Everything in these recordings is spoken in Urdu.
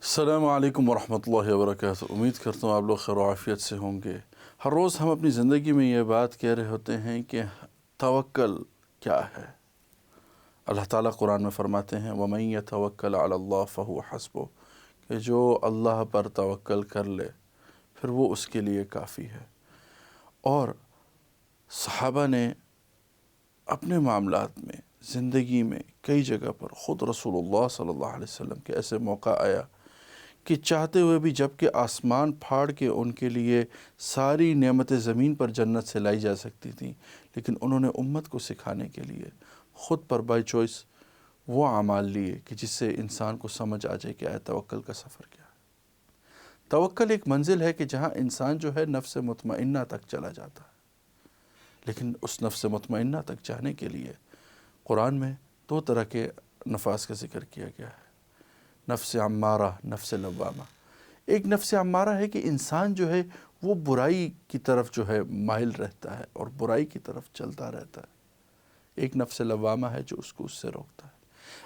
السلام علیکم ورحمۃ اللہ وبرکاتہ۔ امید کرتا ہوں آپ لوگ خیر و عافیت سے ہوں گے۔ ہر روز ہم اپنی زندگی میں یہ بات کہہ رہے ہوتے ہیں کہ توکل کیا ہے۔ اللہ تعالیٰ قرآن میں فرماتے ہیں وَمَن يَتَوَكَّلْ عَلَى اللَّهِ فَهُوَ حَسْبُهُ، کہ جو اللہ پر توکل کر لے پھر وہ اس کے لیے کافی ہے۔ اور صحابہ نے اپنے معاملات میں، زندگی میں کئی جگہ پر خود رسول اللہ صلی اللہ علیہ وسلم کے ایسے موقع آیا کہ چاہتے ہوئے بھی جبکہ آسمان پھاڑ کے ان کے لیے ساری نعمتیں زمین پر جنت سے لائی جا سکتی تھیں، لیکن انہوں نے امت کو سکھانے کے لیے خود پر بائی چوائس وہ اعمال لیے کہ جس سے انسان کو سمجھ آ جائے کہ توکل کا سفر کیا ہے۔ توکل ایک منزل ہے کہ جہاں انسان جو ہے نفس مطمئنہ تک چلا جاتا ہے، لیکن اس نفس مطمئنہ تک جانے کے لیے قرآن میں دو طرح کے نفاس کا ذکر کیا گیا ہے، نفس عمارہ، نفس لوامہ۔ ایک نفس عمارہ ہے کہ انسان جو ہے وہ برائی کی طرف جو ہے مائل رہتا ہے اور برائی کی طرف چلتا رہتا ہے۔ ایک نفس لوامہ ہے جو اس کو اس سے روکتا ہے۔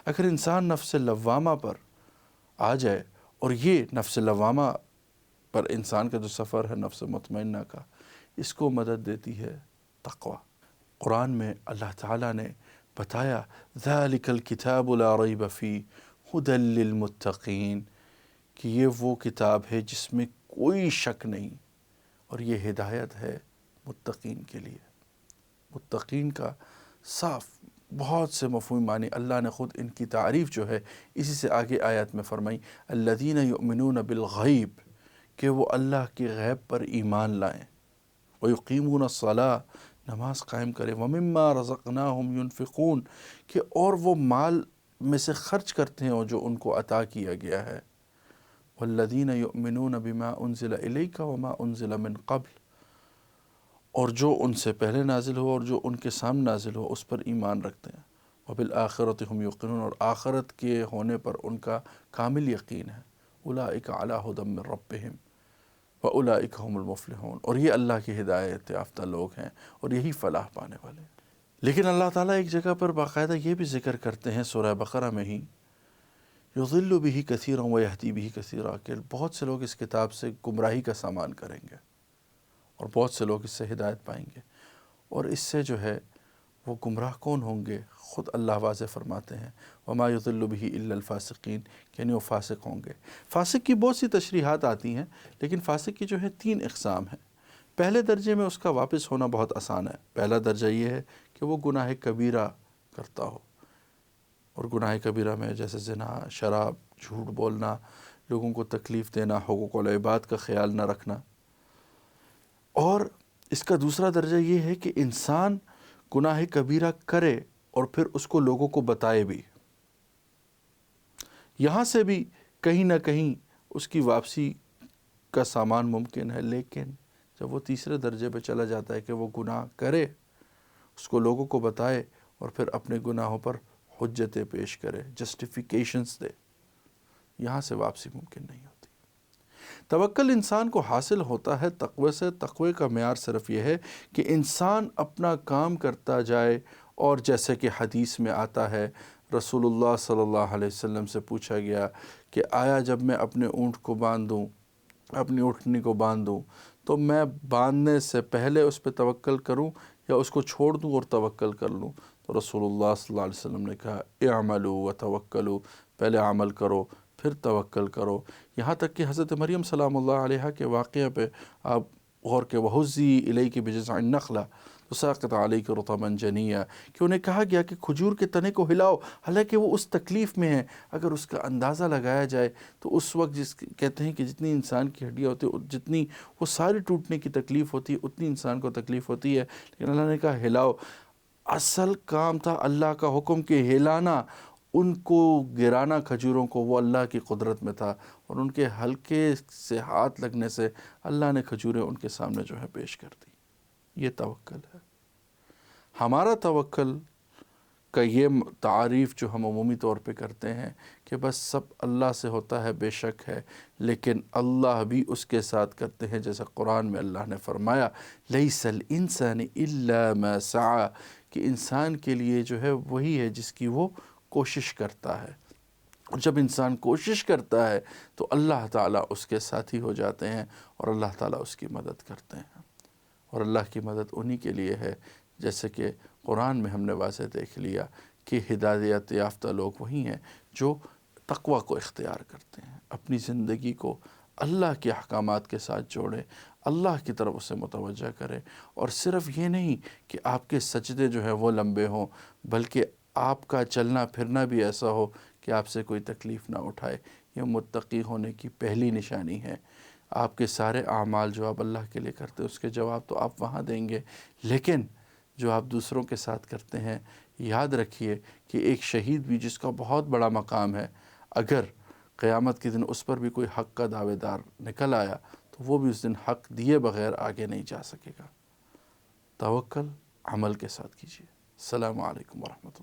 اگر انسان نفس لوامہ پر آ جائے، اور یہ نفس لوامہ پر انسان کا جو سفر ہے نفس مطمئنہ کا، اس کو مدد دیتی ہے تقوی۔ قرآن میں اللہ تعالیٰ نے بتایا ذَلِكَ الْكِتَابُ لَا رَيْبَ فِيهِ هُدًى لِّلْمُتَّقِينَ، کہ یہ وہ کتاب ہے جس میں کوئی شک نہیں، اور یہ ہدایت ہے متقین کے لیے۔ متقین کا صاف بہت سے مفہوم معنی اللہ نے خود ان کی تعریف جو ہے اسی سے آگے آیات میں فرمائی الذین یؤمنون بالغیب، کہ وہ اللہ کے غیب پر ایمان لائیں، ویقیمون الصلاۃ، نماز قائم کریں، ومما رزقناہم ینفقون، کہ اور وہ مال میں سے خرچ کرتے ہیں اور جو ان کو عطا کیا گیا ہے، والذین یؤمنون بما انزل الیک وما انزل من قبل، اور جو ان سے پہلے نازل ہو اور جو ان کے سامنے نازل ہو اس پر ایمان رکھتے ہیں، وبالآخرۃ ہم یوقنون، اور آخرت کے ہونے پر ان کا کامل یقین ہے، اولئک علی ھدی من ربہم وَأُولَئِكَ هُمُ الْمُفْلِحُونَ، اور یہ اللہ کی ہدایت یافتہ لوگ ہیں اور یہی فلاح پانے والے ہیں۔ لیکن اللہ تعالیٰ ایک جگہ پر باقاعدہ یہ بھی ذکر کرتے ہیں سورہ بقرہ میں ہی، يُضِلُّ بِهِ كَثِيرًا وَيَهْدِي بِهِ كَثِيرًا، کہ بہت سے لوگ اس کتاب سے گمراہی کا سامان کریں گے اور بہت سے لوگ اس سے ہدایت پائیں گے، اور اس سے جو ہے وہ گمراہ کون ہوں گے؟ خود اللہ واضح فرماتے ہیں وَمَا يُضِلُّ بِهِ إِلَّا الْفَاسِقِينَ، یعنی وہ فاسق ہوں گے۔ فاسق کی بہت سی تشریحات آتی ہیں، لیکن فاسق کی جو ہے 3 اقسام ہیں۔ پہلے درجے میں اس کا واپس ہونا بہت آسان ہے۔ پہلا درجہ یہ ہے کہ وہ گناہ کبیرہ کرتا ہو، اور گناہ کبیرہ میں جیسے زنا، شراب، جھوٹ بولنا، لوگوں کو تکلیف دینا، حقوق العباد کا خیال نہ رکھنا۔ اور اس کا دوسرا درجہ یہ ہے کہ انسان گناہ کبیرہ کرے اور پھر اس کو لوگوں کو بتائے بھی، یہاں سے بھی کہیں نہ کہیں اس کی واپسی کا سامان ممکن ہے۔ لیکن جب وہ تیسرے درجے پہ چلا جاتا ہے کہ وہ گناہ کرے، اس کو لوگوں کو بتائے اور پھر اپنے گناہوں پر حجتیں پیش کرے، جسٹیفیکیشنز دے، یہاں سے واپسی ممکن نہیں ہوتی۔ توکل انسان کو حاصل ہوتا ہے تقوی سے۔ تقوی کا معیار صرف یہ ہے کہ انسان اپنا کام کرتا جائے، اور جیسے کہ حدیث میں آتا ہے، رسول اللہ صلی اللہ علیہ وسلم سے پوچھا گیا کہ آیا جب میں اپنے اونٹ کو باندھوں، اپنی اونٹنی کو باندھوں، تو میں باندھنے سے پہلے اس پہ توکل کروں یا اس کو چھوڑ دوں اور توکل کر لوں؟ تو رسول اللہ صلی اللہ علیہ وسلم نے کہا اعملوا وتوکلوا، پہلے عمل کرو پھر توکل کرو۔ یہاں تک کہ حضرت مریم سلام اللہ علیہا کے واقعہ پہ آپ غور کے وَهُزِّي إِلَيْكِ بِجِذْعِ النَّخْلَةِ تُسَاقِطْ عَلَيْكِ رُطَبًا جَنِيًّا، کہ انہیں کہا گیا کہ کھجور کے تنے کو ہلاؤ، حالانکہ وہ اس تکلیف میں ہیں۔ اگر اس کا اندازہ لگایا جائے تو اس وقت کہتے ہیں کہ جتنی انسان کی ہڈیاں ہوتی ہیں، جتنی وہ ساری ٹوٹنے کی تکلیف ہوتی ہے، اتنی انسان کو تکلیف ہوتی ہے، لیکن اللہ نے کہا ہلاؤ۔ اصل کام تھا اللہ کا حکم کہ ہلانا، ان کو گرانا کھجوروں کو، وہ اللہ کی قدرت میں تھا، اور ان کے ہلکے سے ہاتھ لگنے سے اللہ نے کھجوریں ان کے سامنے جو ہے پیش کر دی۔ یہ توکل ہے۔ ہمارا توکل کا یہ تعریف جو ہم عمومی طور پہ کرتے ہیں کہ بس سب اللہ سے ہوتا ہے، بے شک ہے، لیکن اللہ بھی اس کے ساتھ کرتے ہیں، جیسا قرآن میں اللہ نے فرمایا لیس الانسان الا ما سعی، کہ انسان کے لیے جو ہے وہی ہے جس کی وہ کوشش کرتا ہے۔ اور جب انسان کوشش کرتا ہے تو اللہ تعالیٰ اس کے ساتھی ہو جاتے ہیں اور اللہ تعالیٰ اس کی مدد کرتے ہیں۔ اور اللہ کی مدد انہی کے لیے ہے، جیسے کہ قرآن میں ہم نے واضح دیکھ لیا کہ ہدایت یافتہ لوگ وہی ہیں جو تقوی کو اختیار کرتے ہیں، اپنی زندگی کو اللہ کے احکامات کے ساتھ جوڑیں، اللہ کی طرف اسے متوجہ کریں، اور صرف یہ نہیں کہ آپ کے سجدے جو ہیں وہ لمبے ہوں، بلکہ آپ کا چلنا پھرنا بھی ایسا ہو کہ آپ سے کوئی تکلیف نہ اٹھائے۔ یہ متقی ہونے کی پہلی نشانی ہے۔ آپ کے سارے اعمال جو آپ اللہ کے لیے کرتے ہیں اس کے جواب تو آپ وہاں دیں گے، لیکن جو آپ دوسروں کے ساتھ کرتے ہیں، یاد رکھیے کہ ایک شہید بھی جس کا بہت بڑا مقام ہے، اگر قیامت کے دن اس پر بھی کوئی حق کا دعوے دار نکل آیا تو وہ بھی اس دن حق دیے بغیر آگے نہیں جا سکے گا۔ توکل عمل کے ساتھ کیجیے۔ السلام علیکم ورحمۃ اللہ۔